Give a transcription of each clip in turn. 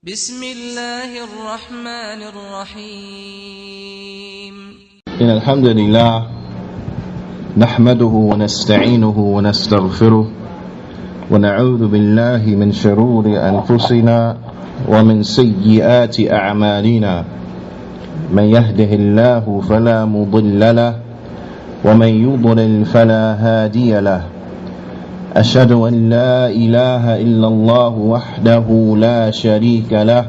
بسم الله الرحمن الرحيم. إن الحمد لله نحمده ونستعينه ونستغفره ونعوذ بالله من شرور أنفسنا ومن سيئات أعمالنا. من يهده الله فلا مضل له ومن يضلل فلا هادي له. أشهد أن لا إله إلا الله وحده لا شريك له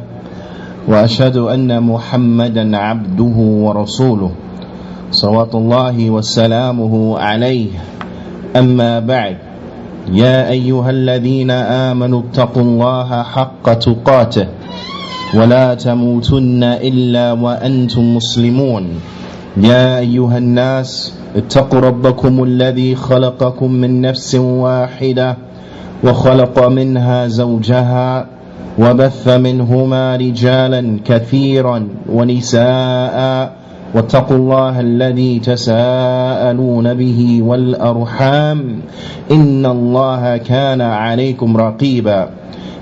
وأشهد أن محمدا عبده ورسوله صلوات الله وسلامه عليه. أما بعد، يا أيها الذين آمنوا اتقوا الله حق تقاته ولا تموتن إلا وأنتم مسلمون. يا أيها الناس اتقوا ربكم الذي خلقكم من نفس واحدة وخلق منها زوجها وبث منهما رجالا كثيرا ونساء واتقوا الله الذي تساءلون به والأرحام إن الله كان عليكم رقيبا.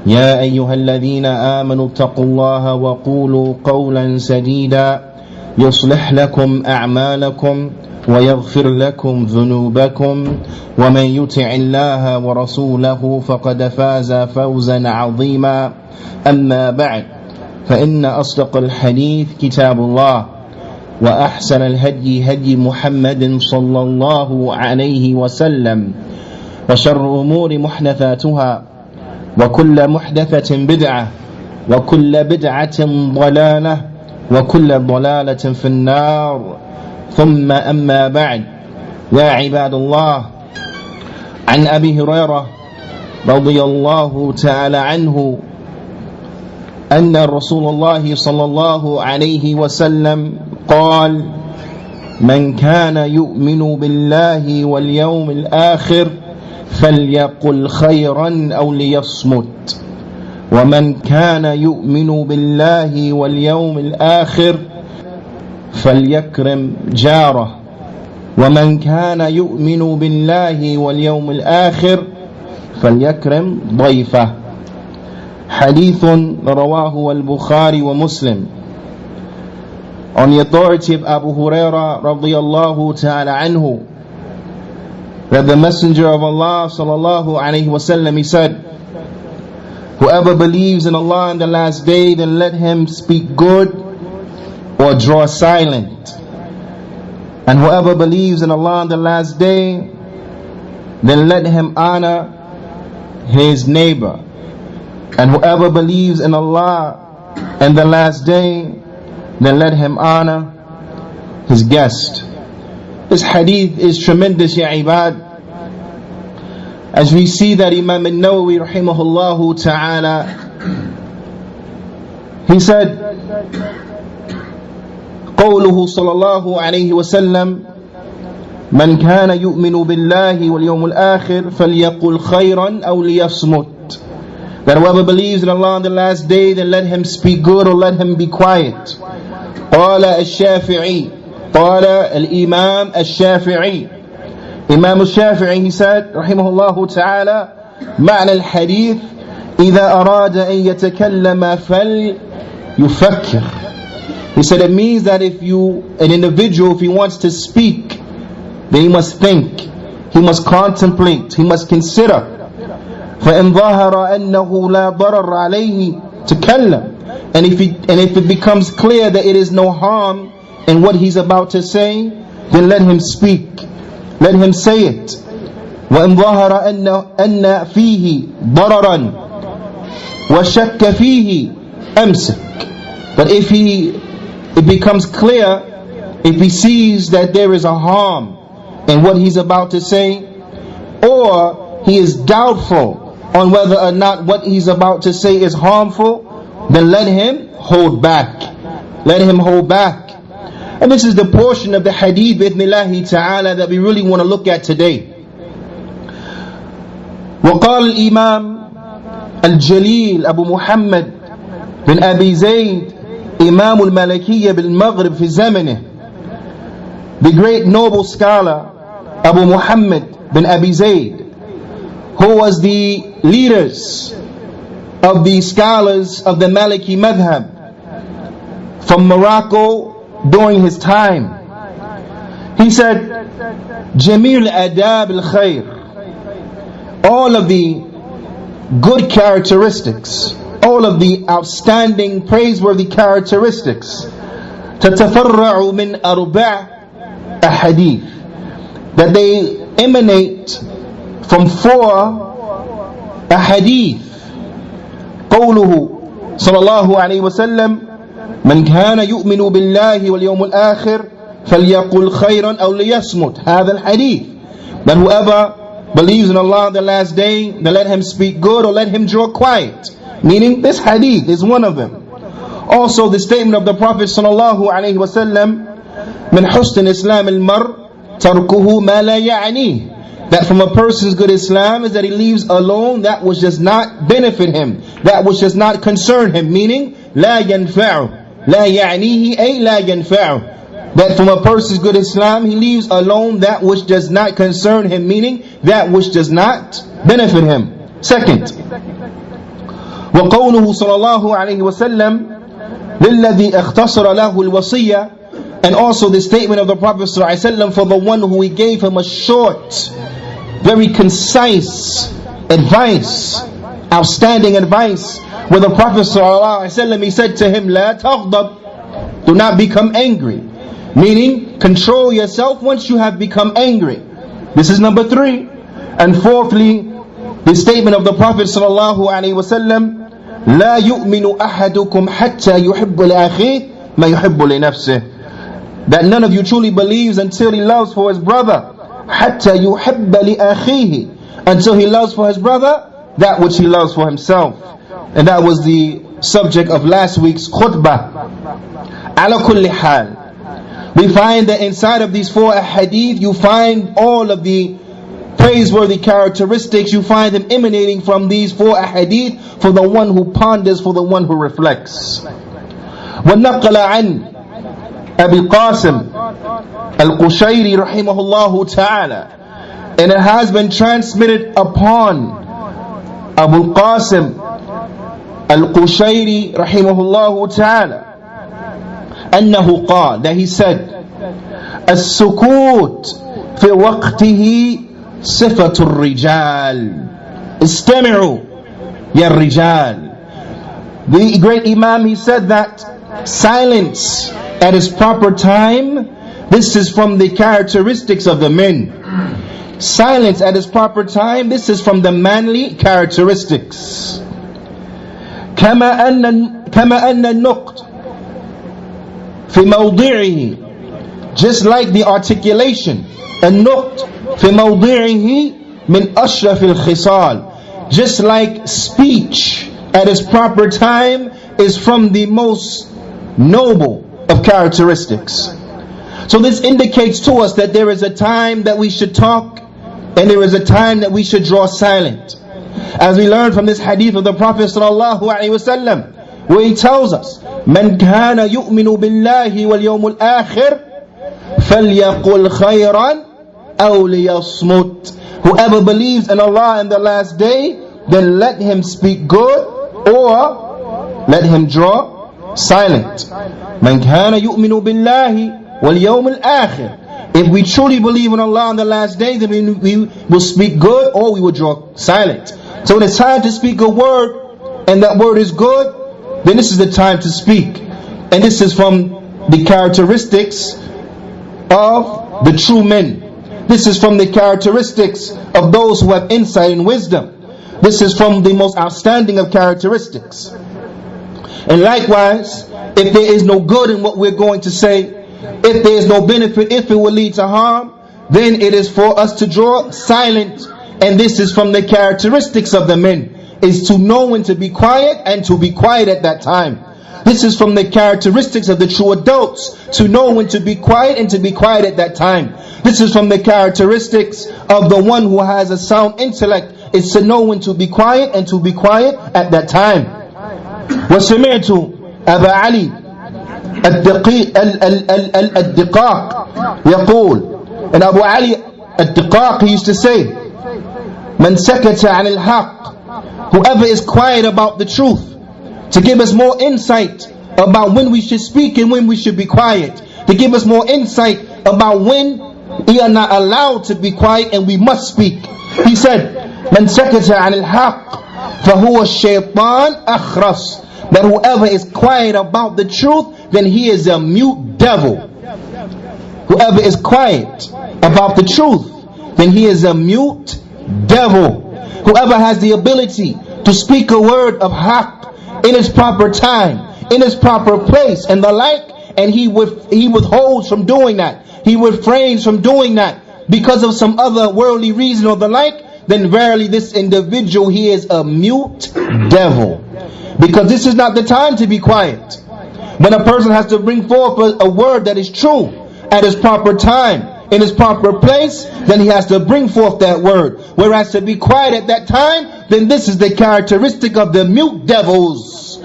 يا أيها الذين آمنوا اتقوا الله وقولوا قولا سديدا يصلح لكم أعمالكم ويغفر لكم ذنوبكم ومن يطع الله ورسوله فقد فاز فوزا عظيما. أما بعد، فإن أصدق الحديث كتاب الله وأحسن الهدي هدي محمد صلى الله عليه وسلم وشر الأمور محدثاتها وكل محدثة بدعة وكل بدعة ضلالة وكل ضلالة في النار. ثم أما بعد، يا عباد الله، عن أبي هريرة رضي الله تعالى عنه أن رسول الله صلى الله عليه وسلم قال: من كان يؤمن بالله واليوم الآخر فليقل خيرا أو ليصمت، ومن كان يؤمن بالله واليوم الآخر فليكرم جاره، ومن كان يؤمن بالله واليوم الآخر فليكرم ضيفه. حديث رواه البخاري ومسلم. On the authority of Abu Hurairah radiyallahu ta'ala anhu, that the Messenger of Allah sallallahu alayhi wasallam, he said, whoever believes in Allah and the last day, then let him speak good or draw silent. And whoever believes in Allah on the last day, then let him honor his neighbor. And whoever believes in Allah and the last day, then let him honor his guest. This hadith is tremendous, ya ibad, as we see that Imam al-Nawawi rahimahullah ta'ala, he said, قوله صلى الله عليه وسلم: من كان يؤمن بالله واليوم الآخر فليقل خيرا أو ليصمت. That whoever believes in Allah on the last day, then let him speak good or let him be quiet. قال الشافعي، قال الإمام الشافعي، Imam al-Shafi'i, he said رحمه الله تعالى: معنى الحديث إذا أراد أن يتكلم فليفكر. He said it means that if an individual, if he wants to speak, then he must think, he must contemplate, he must consider. فإن ظهر أنه لا ضرر عليه تكلم. And if it becomes clear that it is no harm in what he's about to say, then let him speak, let him say it. وإن ظهر أن فيه ضررا وشك فيه أمسك. But if it becomes clear, if he sees that there is a harm in what he's about to say, or he is doubtful on whether or not what he's about to say is harmful, then let him hold back. Let him hold back. And this is the portion of the hadith bi'idhnillahi ta'ala that we really want to look at today. وقال الإمام الجليل أبو محمد بن أبي زيد إمام الملكية بالمغرب في زمنه, the great noble scholar Abu Muhammad bin Abi Zayd, who was the leaders of the scholars of the Maliki madhab from Morocco during his time. He said, Jamil adab al-khair, all of the good characteristics, all of the outstanding, praiseworthy characteristics, تتفرع من أربع أحاديث, that they emanate from 4 ahadith. قوله صلى الله عليه وسلم من كان يؤمن بالله واليوم الآخر فليقل خيرا أو ليصمت. هذا الحديث, that whoever believes in Allah the last day, then let him speak good or let him draw quiet. Meaning this hadith is one of them. Also the statement of the Prophet sallallahu alaihi wasallam, من حسن إسلام المرء تركه ما لا يعنيه, that from a person's good Islam is that he leaves alone that which does not benefit him, that which does not concern him. Meaning لا ينفعه, لا يعنيه أي لا ينفعه, that from a person's good Islam he leaves alone that which does not concern him, meaning that which does not benefit him. Second, وقوله صلى الله عليه وسلم للذي اختصر له الوصية, and also the statement of the Prophet صلى الله عليه وسلم for the one who he gave him a short, very concise advice, outstanding advice, where the Prophet صلى الله عليه وسلم, he said to him, لا تغضب, do not become angry. Meaning, control yourself once you have become angry. This is number 3. And fourthly, the statement of the Prophet sallallahu alaihi wasallam, لا يؤمن أحدكم حتى يحب لأخيه ما يحب لنفسه, that none of you truly believes until he loves for his brother, حتى يحب لأخيه, until he loves for his brother that which he loves for himself. And that was the subject of last week's khutbah. على كل حال, we find that inside of these 4 hadith, you find all of the praiseworthy characteristics, you find them emanating from these 4 hadith for the one who ponders, for the one who reflects. وَنَقَلَ عَنْ أَبِي الْقَاسِمِ الْقُشَيْرِ رَحِمَهُ اللَّهُ تَعَالَى, and it has been transmitted upon Abu al-Qasim al-Qushayri رحمه الله تعالى أنه قال, that he said, السكوت في وقته صفة الرجال, استمعوا يا الرجال. The great Imam, he said that silence at its proper time, this is from the characteristics of the men. Silence at its proper time, this is from the manly characteristics. كما أن النقط في موضعه, just like the articulation, النقط في موضعه من أشرف الخصال, just like speech at its proper time is from the most noble of characteristics. So this indicates to us that there is a time that we should talk and there is a time that we should draw silent. As we learn from this hadith of the Prophet sallallahu alaihi wasallam, where he tells us, من كان يؤمن بالله واليوم الآخر فليقل خيرا أو ليصمت. Whoever believes in Allah and the last day, then let him speak good or let him draw silent. من كان يؤمن بالله واليوم الآخر. If we truly believe in Allah on the last day, then we will speak good or we will draw silent. So when it's time to speak a word and that word is good, then this is the time to speak. And this is from the characteristics of the true men. This is from the characteristics of those who have insight and wisdom. This is from the most outstanding of characteristics. And likewise, if there is no good in what we're going to say, if there is no benefit, if it will lead to harm, then it is for us to draw silent. And this is from the characteristics of the men, is to know when to be quiet and to be quiet at that time. This is from the characteristics of the true adults, to know when to be quiet and to be quiet at that time. This is from the characteristics of the one who has a sound intellect, is to know when to be quiet and to be quiet at that time. وسمعت أبا علي الدقاق يقول, and Abu Ali الدقاق, he used to say, من سكت عن الحق whoever is quiet about the truth, to give us more insight about when we should speak and when we should be quiet, to give us more insight about when we are not allowed to be quiet and we must speak. He said, "Man sakata an al-haq, fahuwa shaytan akhras." That whoever is quiet about the truth, then he is a mute devil. Whoever is quiet about the truth, then he is a mute devil. Whoever has the ability to speak a word of haqq in its proper time, in its proper place, and the like, and he withholds from doing that, he refrains from doing that because of some other worldly reason or the like, then verily this individual, he is a mute devil. Because this is not the time to be quiet. When a person has to bring forth a word that is true at its proper time, in its proper place, then he has to bring forth that word. Whereas to be quiet at that time, then this is the characteristic of the mute devils.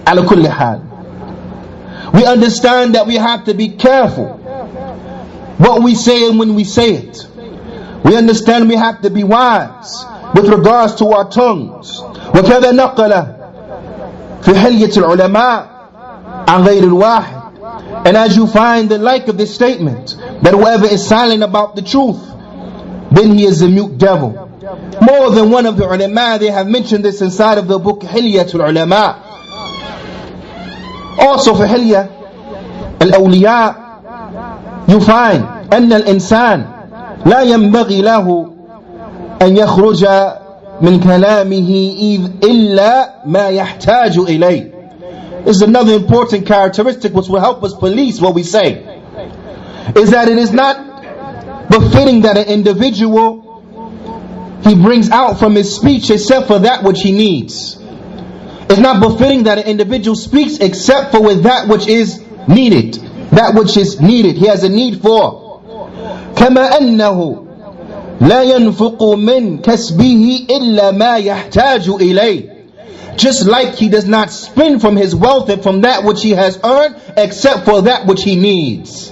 Ala kulli hal. We understand that we have to be careful what we say and when we say it. We understand we have to be wise with regards to our tongues. وكذا نقل في حلية العلماء عن غير الواحد. And as you find the like of this statement, that whoever is silent about the truth, then he is a mute devil. More than one of the ulama, they have mentioned this inside of the book Hilyatul Ulama. Also for Hilya al-Awliya, you find أن الإنسان لا ينبغي له أن يخرج من كلامه إلا ما يحتاج إليه. This is another important characteristic which will help us police what we say. Is that it is not befitting that an individual he brings out from his speech except for that which he needs. It's not befitting that an individual speaks except for with that which is needed. That which is needed, he has a need for. كما أنه لا ينفق من كسبه إلا ما يحتاج إليه. Just like he does not spend from his wealth and from that which he has earned except for that which he needs.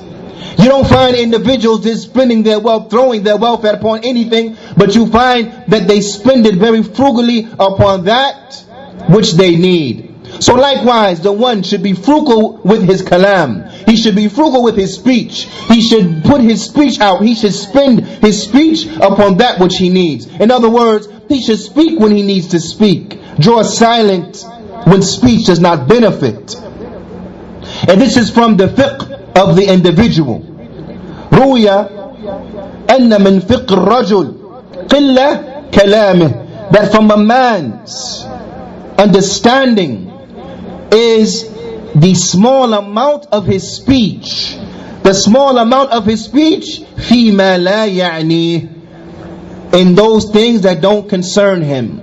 You don't find individuals just spending their wealth, throwing their wealth upon anything, but you find that they spend it very frugally upon that which they need. So likewise, the one should be frugal with his kalam. He should be frugal with his speech. He should put his speech out. He should spend his speech upon that which he needs. In other words, he should speak when he needs to speak. Draw silent when speech does not benefit. And this is from the fiqh of the individual. روي أن من فقه الرجل قلة كلامه. That from a man's understanding is the small amount of his speech. The small amount of his speech فيما لا يعنيه, in those things that don't concern him,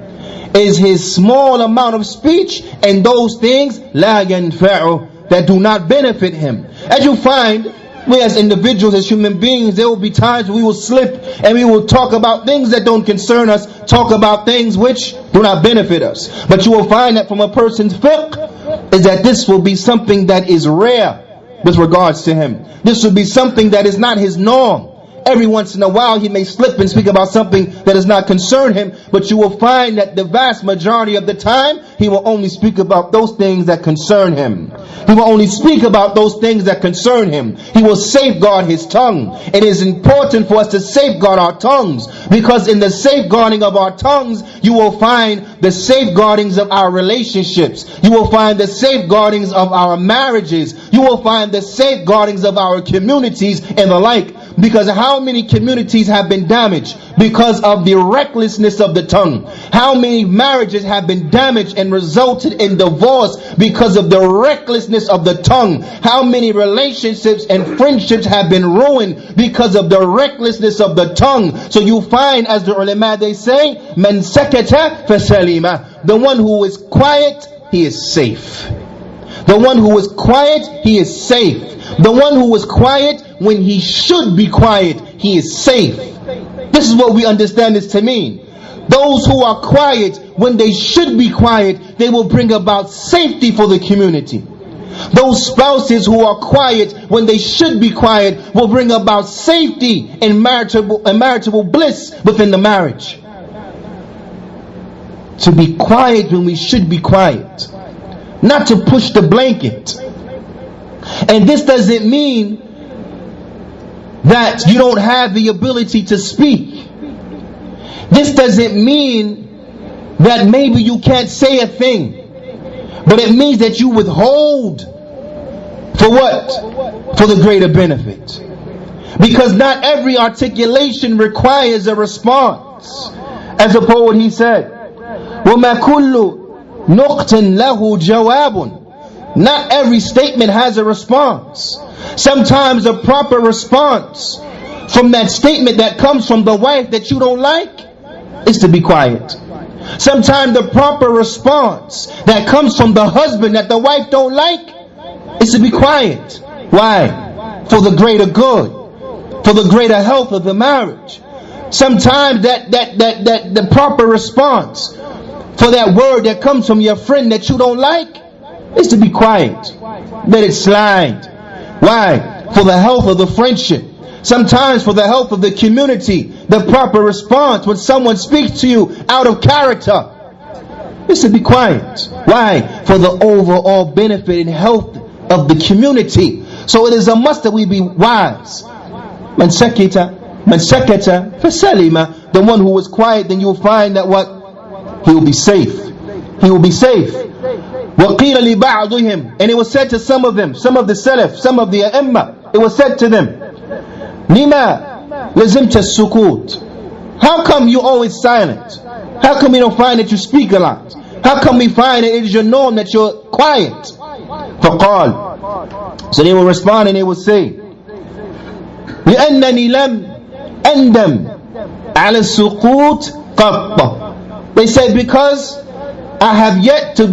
is his small amount of speech and those things لا ينفعه, that do not benefit him. As you find, we as individuals, as human beings, there will be times we will slip and we will talk about things that don't concern us, talk about things which do not benefit us. But you will find that from a person's fiqh is that this will be something that is rare with regards to him. This will be something that is not his norm. Every once in a while he may slip and speak about something that does not concern him, but you will find that the vast majority of the time he will only speak about those things that concern him. He will only speak about those things that concern him. He will safeguard his tongue. It is important for us to safeguard our tongues, because in the safeguarding of our tongues you will find the safeguardings of our relationships. You will find the safeguardings of our marriages. You will find the safeguardings of our communities and the like. Because how many communities have been damaged because of the recklessness of the tongue? How many marriages have been damaged and resulted in divorce because of the recklessness of the tongue? How many relationships and friendships have been ruined because of the recklessness of the tongue? So you find, as the ulama they say, man sakata fasalima. The one who is quiet, he is safe. The one who is quiet, he is safe. The one who is quiet when he should be quiet, he is safe. This is what we understand this to mean. Those who are quiet when they should be quiet, they will bring about safety for the community. Those spouses who are quiet when they should be quiet will bring about safety and marital bliss within the marriage. to be quiet when we should be quiet, not to push the blanket. And this doesn't mean that you don't have the ability to speak. This doesn't mean that maybe you can't say a thing, but it means that you withhold for what? For the greater benefit. Because not every articulation requires a response. As a poet, he said, وَمَا كُلُّ نُقْتٍ لَهُ جَوَابٌ. Not every statement has a response. Sometimes a proper response from that statement that comes from the wife that you don't like is to be quiet. Sometimes the proper response that comes from the husband that the wife don't like is to be quiet. Why? For the greater good, for the greater health of the marriage. Sometimes the proper response for that word that comes from your friend that you don't like is to be quiet. Let it slide. Why? For the health of the friendship. Sometimes for the health of the community, the proper response when someone speaks to you out of character is to be quiet. Why? For the overall benefit and health of the community. So it is a must that we be wise. Man sakata fasalima. The one who is quiet, then you will find that what? He will be safe. He will be safe. وَقِيلَ لِبَعْضِهِمْ. And it was said to some of them, some of the Salaf, some of the A'imma, it was said to them, لِمَا لَزِمْتَ السُّكُوتِ. How come you always silent? How come we don't find that you speak a lot? How come we find that it is your norm that you're quiet? فَقَالْ. So they will respond and they will say, لِأَنَّنِي لَمْ أَنْدَمْ عَلَى السُّكُوتِ قَطَّ. They said, because I have yet to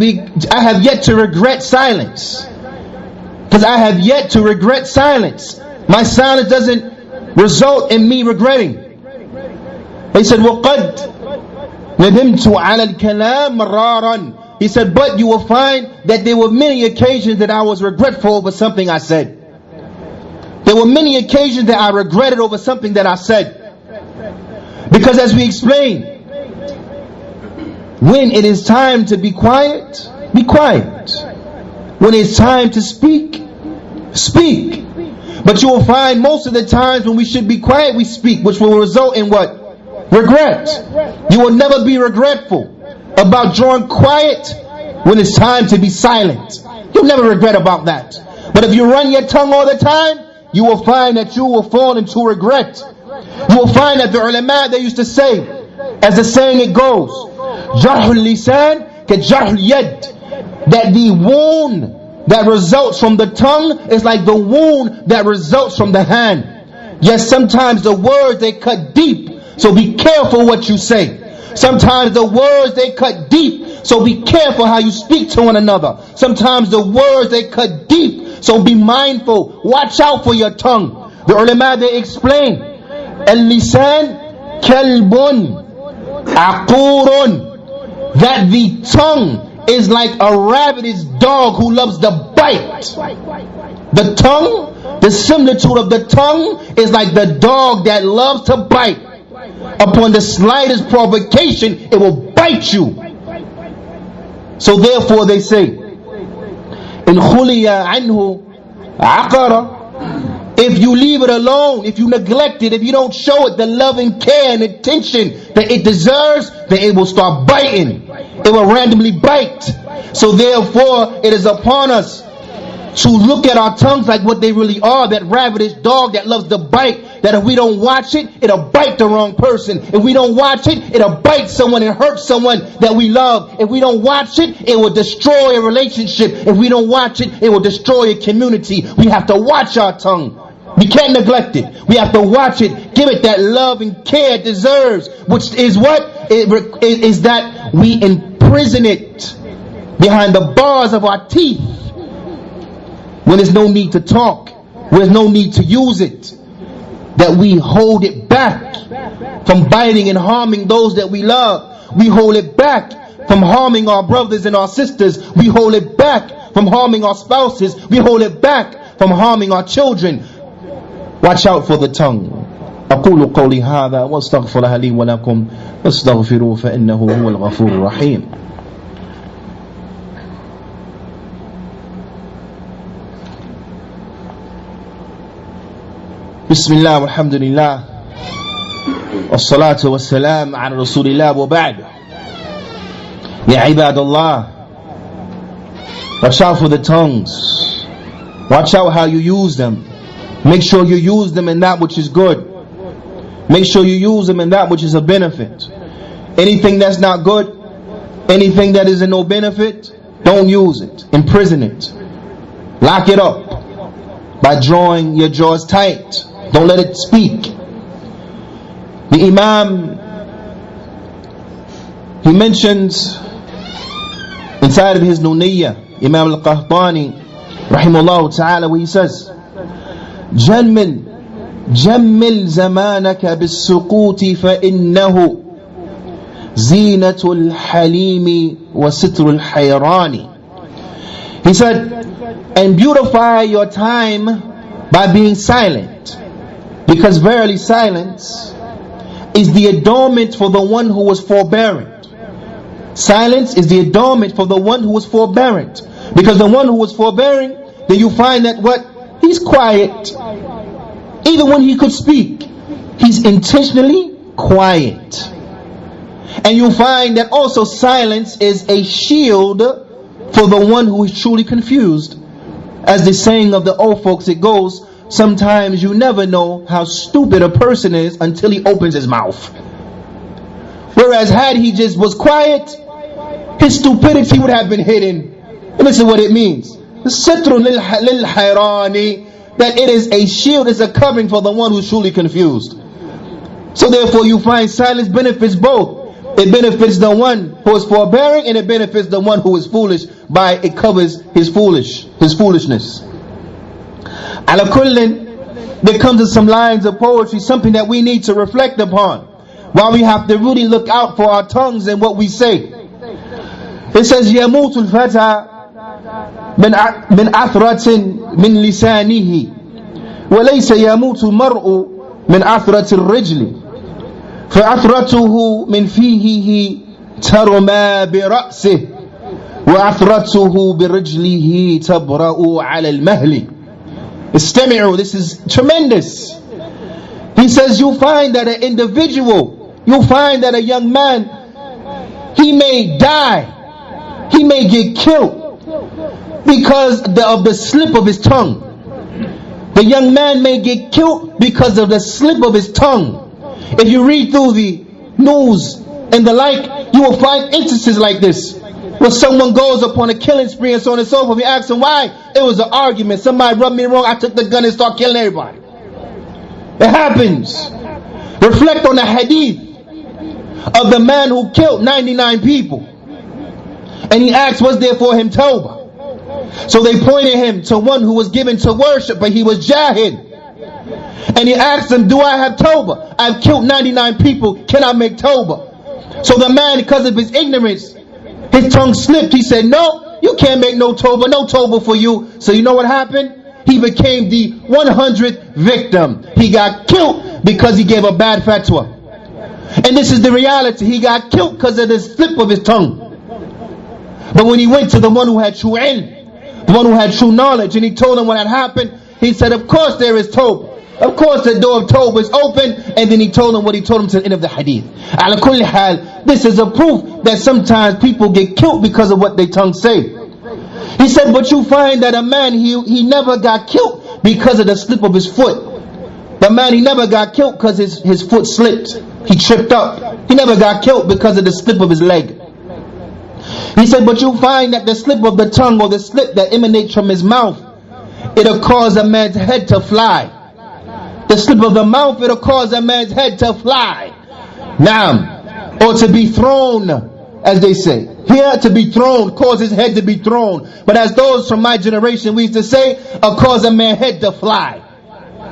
regret silence. Because I have yet to regret silence. My silence doesn't result in me regretting. He said, وَقَدْ نَدِمْتُ عَلَى الْكَلَامِ مَرَارًا. He said, but you will find that there were many occasions that I was regretful over something I said. There were many occasions that I regretted over something that I said. Because as we explained, when it is time to be quiet, be quiet. When it's time to speak, speak. But you will find most of the times when we should be quiet, we speak, which will result in what? Regret. You will never be regretful about drawing quiet when it's time to be silent. You'll never regret about that. But if you run your tongue all the time, you will find that you will fall into regret. You will find that the ulama, they used to say, as the saying it goes, Jarhul lisan ka jarhul yad. That the wound that results from the tongue is like the wound that results from the hand. Yes, sometimes the words they cut deep, so be careful what you say. Sometimes the words they cut deep, so be careful how you speak to one another. Sometimes the words they cut deep, so be mindful. Watch out for your tongue. The ulama, they explain, al-lisan kalbun aqurun. That the tongue is like a ravenous dog who loves to bite. The tongue, the similitude of the tongue is like the dog that loves to bite. Upon the slightest provocation, it will bite you. So therefore they say, in khuliya anhu aqara. If you leave it alone, if you neglect it, if you don't show it the loving care and attention that it deserves, then it will start biting. It will randomly bite. So therefore, it is upon us to look at our tongues like what they really are, that ravenous dog that loves to bite, that if we don't watch it, it'll bite the wrong person. If we don't watch it, it'll bite someone and hurt someone that we love. If we don't watch it, it will destroy a relationship. If we don't watch it, it will destroy a community. We have to watch our tongue. We can't neglect it. We have to watch it, give it that love and care it deserves, which is what? It is that we imprison it behind the bars of our teeth when there's no need to talk, when there's no need to use it. That we hold it back from biting and harming those that we love. We hold it back from harming our brothers and our sisters. We hold it back from harming our spouses. We hold it back from harming our children. Watch out for the tongue. أقول قولي هذا واستغفر لي ولكم واستغفروه فإنه هو الغفور الرحيم. بسم الله والحمد لله والصلاة والسلام على رسول الله وبعد. يا عباد الله, watch out for the tongues. Watch out how you use them. Make sure you use them in that which is good. Make sure you use them in that which is a benefit. Anything that's not good, anything that is of no benefit, don't use it. Imprison it. Lock it up by drawing your jaws tight. Don't let it speak. The Imam, he mentions inside of his Nuniyya, Imam al-Qahtani rahimahullah ta'ala, where he says, جمل زمانك بالسقوط فإنه زينة الحليم وستر الحيران. He said, and beautify your time by being silent, because verily silence is the adornment for the one who was forbearant. Silence is the adornment for the one who was forbearant, because the one who was forbearing, then you find that what? He's quiet. Even when he could speak, he's intentionally quiet. And you find that also silence is a shield for the one who is truly confused. As the saying of the old folks, it goes, sometimes you never know how stupid a person is until he opens his mouth. Whereas had he just was quiet, his stupidity would have been hidden. And this is what it means. Sitrun lil hayrani, that it is a shield, it's a covering for the one who's truly confused. So therefore you find silence benefits both. It benefits the one who is forbearing, and it benefits the one who is foolish, by it covers his foolishness. Ala kullin, there comes in some lines of poetry something that we need to reflect upon, while we have to really look out for our tongues and what we say. It says, يَمُوتُ الْفَتَى من عثرة من لسانه وليس يموت المرء من عثرة الرجل فعثرته من فيه ترمى برأسه وعثرته برجله تبرأ على المهل. استمعوا, this is tremendous. He says you find that an individual, you find that a young man, he may die, he may get killed because of the slip of his tongue. The young man may get killed because of the slip of his tongue. If you read through the news and the like, you will find instances like this, where someone goes upon a killing spree and so on and so forth. You ask them why? It was an argument. Somebody rubbed me wrong, I took the gun and started killing everybody. It happens. Reflect on the hadith of the man who killed 99 people. And he asked, was there for him tawbah? So they pointed him to one who was given to worship, but he was jahid. And he asked him, do I have tawbah? I've killed 99 people, can I make tawbah? So the man, because of his ignorance, his tongue slipped. He said, no, you can't make no tawbah for you. So you know what happened? He became the 100th victim. He got killed because he gave a bad fatwa. And this is the reality. He got killed because of the slip of his tongue. But when he went to the one who had true ilm, the one who had true knowledge, and he told him what had happened, he said, of course there is tawbah. Of course the door of tawbah is open. And then he told him what he told him to the end of the hadith. Ala kulli hal, this is a proof that sometimes people get killed because of what their tongue say. He said, but you find that a man, he never got killed because of the slip of his foot. The man, he never got killed because his foot slipped. He tripped up. He never got killed because of the slip of his leg. He said, but you find that the slip of the tongue, or the slip that emanates from his mouth, it'll cause a man's head to fly. The slip of the mouth, it'll cause a man's head to fly. Naam. Or to be thrown, as they say. Here, to be thrown, cause his head to be thrown. But as those from my generation, we used to say, it'll cause a man's head to fly.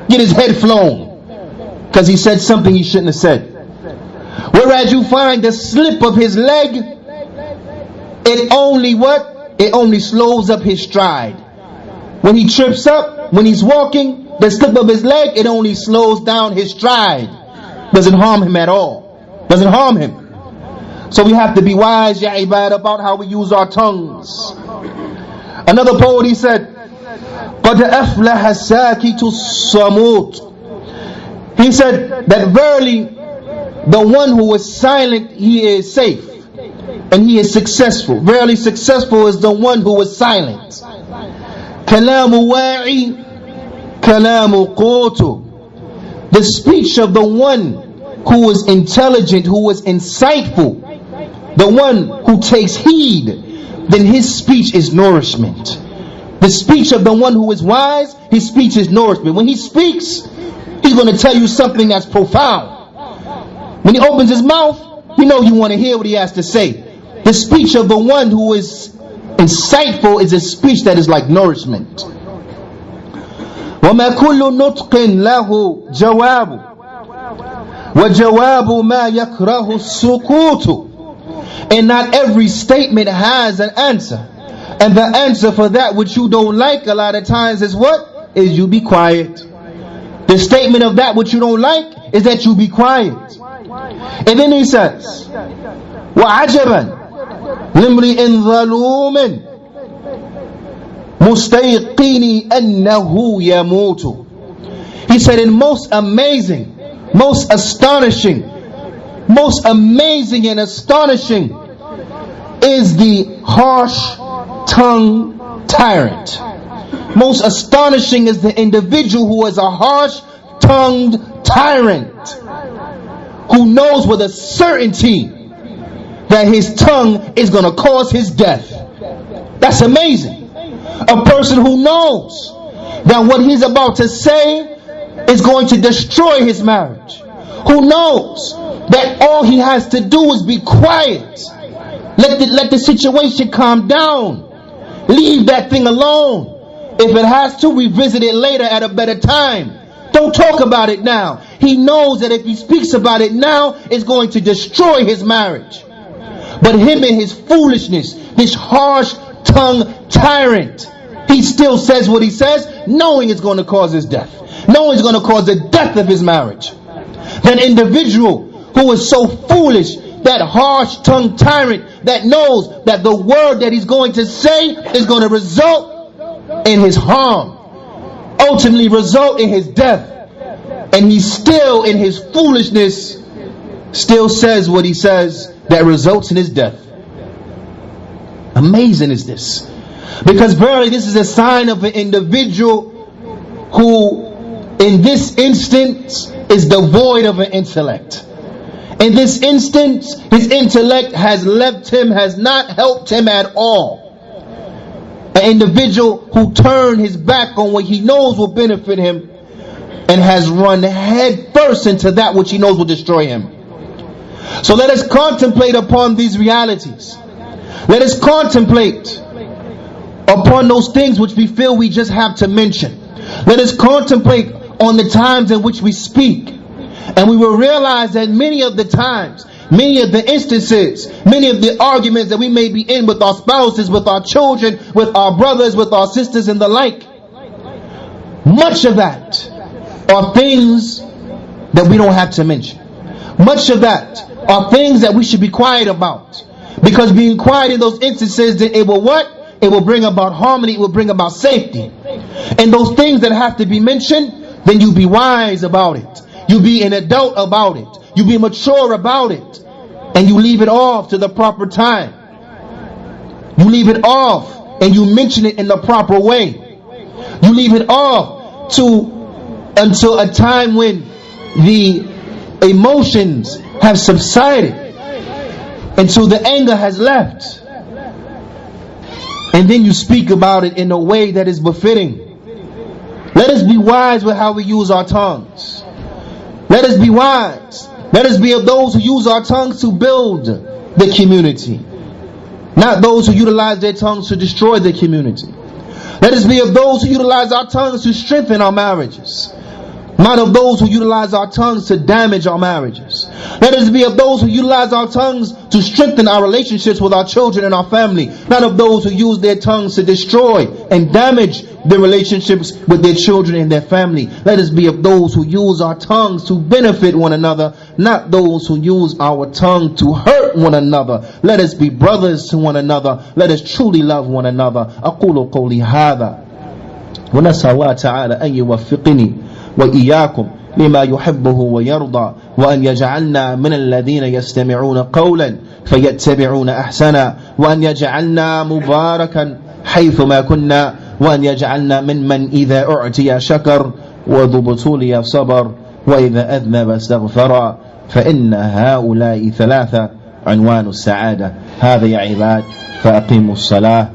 Get his head flown. Because he said something he shouldn't have said. Whereas you find the slip of his leg, it only what? It only slows up his stride. When he trips up, when he's walking, the slip of his leg, it only slows down his stride. Doesn't harm him at all. Doesn't harm him. So we have to be wise, ya ibad, about how we use our tongues. Another poet, he said, قَدْ أَفْلَحَ السَّاكِتُ الصَّمُوتُ. He said that verily the one who is silent, he is safe and he is successful. Verily successful is the one who is silent. كَلَامُ وَاعِي كَلَامُ قُوتُ. The speech of the one who is intelligent, who is insightful, the one who takes heed, then his speech is nourishment. The speech of the one who is wise, his speech is nourishment. When he speaks, he's going to tell you something that's profound. When he opens his mouth, you know you want to hear what he has to say. The speech of the one who is insightful is a speech that is like nourishment. وَمَا كُلُّ نُطْقٍ لَهُ جَوَابُ وَجَوَابُ مَا يَكْرَهُ السُّكُوتُ. And not every statement has an answer. And the answer for that which you don't like a lot of times is what? Is you be quiet. The statement of that which you don't like is that you be quiet. And then he says, وَعَجَبًا لِمْرِئٍ ظَلُومٍ مُسْتَيْقِنِ أَنَّهُ يَمُوتُ. He said, and most amazing, most astonishing, most amazing and astonishing is the harsh tongue tyrant. Most astonishing is the individual who is a harsh tongued tyrant, who knows with a certainty that his tongue is going to cause his death. That's amazing. A person who knows that what he's about to say is going to destroy his marriage, who knows that all he has to do is be quiet, let the situation calm down, leave that thing alone. If it has to, revisit it later at a better time. Don't talk about it now. He knows that if he speaks about it now, it's going to destroy his marriage. But him and his foolishness, this harsh tongue tyrant, he still says what he says, knowing it's going to cause his death, knowing it's going to cause the death of his marriage. That individual who is so foolish, that harsh tongue tyrant that knows that the word that he's going to say is going to result in his harm, ultimately result in his death, and he still in his foolishness still says what he says that results in his death. Amazing is this, because verily this is a sign of an individual who in this instance is devoid of an intellect. In this instance, his intellect has left him, has not helped him at all. An individual who turned his back on what he knows will benefit him and has run head first into that which he knows will destroy him. So let us contemplate upon these realities. Let us contemplate upon those things which we feel we just have to mention. Let us contemplate on the times in which we speak. And we will realize that many of the times, many of the instances, many of the arguments that we may be in with our spouses, with our children, with our brothers, with our sisters and the like, much of that are things that we don't have to mention. Much of that are things that we should be quiet about. Because being quiet in those instances, then it will what? It will bring about harmony, it will bring about safety. And those things that have to be mentioned, then you be wise about it. You be an adult about it. You be mature about it. And you leave it off to the proper time. You leave it off and you mention it in the proper way. You leave it off until a time when the emotions have subsided, until the anger has left. And then you speak about it in a way that is befitting. Let us be wise with how we use our tongues. Let us be wise. Let us be of those who use our tongues to build the community, not those who utilize their tongues to destroy the community. Let us be of those who utilize our tongues to strengthen our marriages. not of those who utilize our tongues to damage our marriages. Let us be of those who utilize our tongues to strengthen our relationships with our children and our family, not of those who use their tongues to destroy and damage their relationships with their children and their family. Let us be of those who use our tongues to benefit one another, not those who use our tongue to hurt one another. Let us be brothers to one another. Let us truly love one another. أقول قولي هذا ونسأل الله تعالى أن يوفقني وإياكم لما يحبه ويرضى، وأن يجعلنا من الذين يستمعون قولا فيتبعون أحسنا، وأن يجعلنا مباركا حيثما كنا، وأن يجعلنا من إذا أعطي شكر وذو ابتلي صبر وإذا أذنب استغفر، فإن هؤلاء ثلاثة عنوان السعادة. هذا يا عباد فأقيموا الصلاة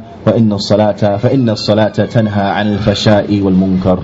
فإن الصلاة تنهى عن الفحشاء والمنكر.